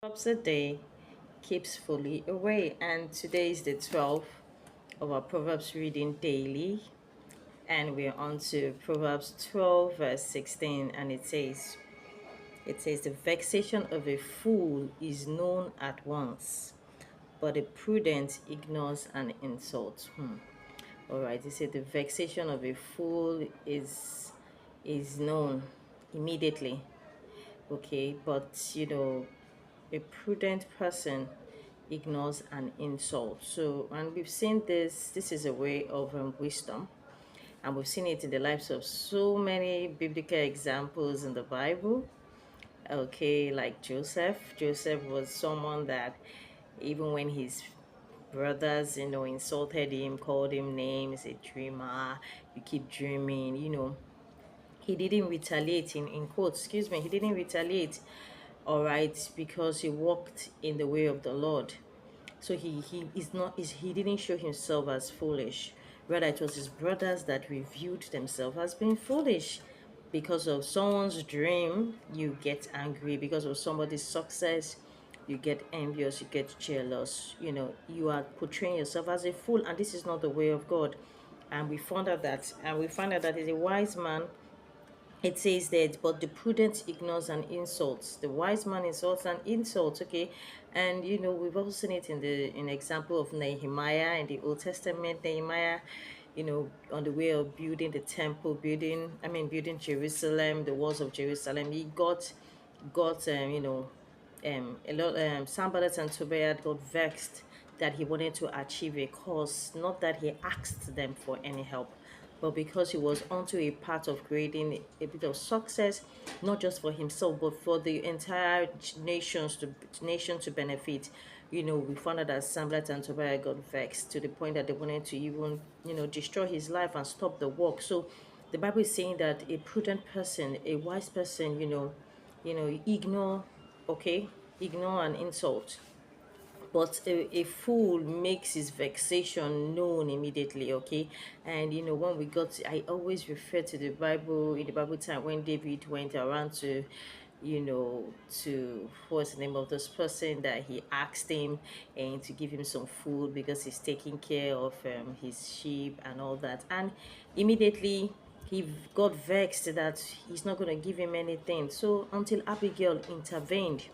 Proverbs a day keeps fully away, and today is the 12th of our Proverbs reading daily, and we're on to Proverbs 12, verse 16, and it says, the vexation of a fool is known at once, but a prudent ignores an insult. All right, it said the vexation of a fool is known immediately. Okay, but a prudent person ignores an insult. So, and we've seen this is a way of wisdom, and we've seen it in the lives of so many biblical examples in the Bible. Okay, like Joseph was someone that even when his brothers insulted him, called him names, a dreamer, you keep dreaming, he didn't retaliate, in quotes, excuse me, he didn't retaliate. All right, because he walked in the way of the Lord. So he didn't show himself as foolish. Rather, it was his brothers that reviewed themselves as being foolish. Because of someone's dream, you get angry. Because of somebody's success, you get envious, you get jealous. You are portraying yourself as a fool, and this is not the way of God. And we found out that as a wise man, it says that, but the prudent ignores and insults. The wise man insults and insults. Okay, and we've also seen it in example of Nehemiah in the Old Testament. Nehemiah, on the way of building the temple, building Jerusalem, the walls of Jerusalem. He got a lot. Sanballat and Tobiah got vexed that he wanted to achieve a cause, not that he asked them for any help, but because he was onto a part of creating a bit of success, not just for himself, but for the entire nation to benefit. We found out that Sanballat and Tobiah got vexed to the point that they wanted to even, destroy his life and stop the work. So the Bible is saying that a prudent person, a wise person, ignore, okay, ignore an insult, but a fool makes his vexation known immediately. Okay, and when we got I always refer to the Bible, in the Bible time when David went around to what's the name of this person that he asked him and to give him some food because he's taking care of his sheep and all that, and immediately he got vexed that he's not going to give him anything. So until Abigail intervened,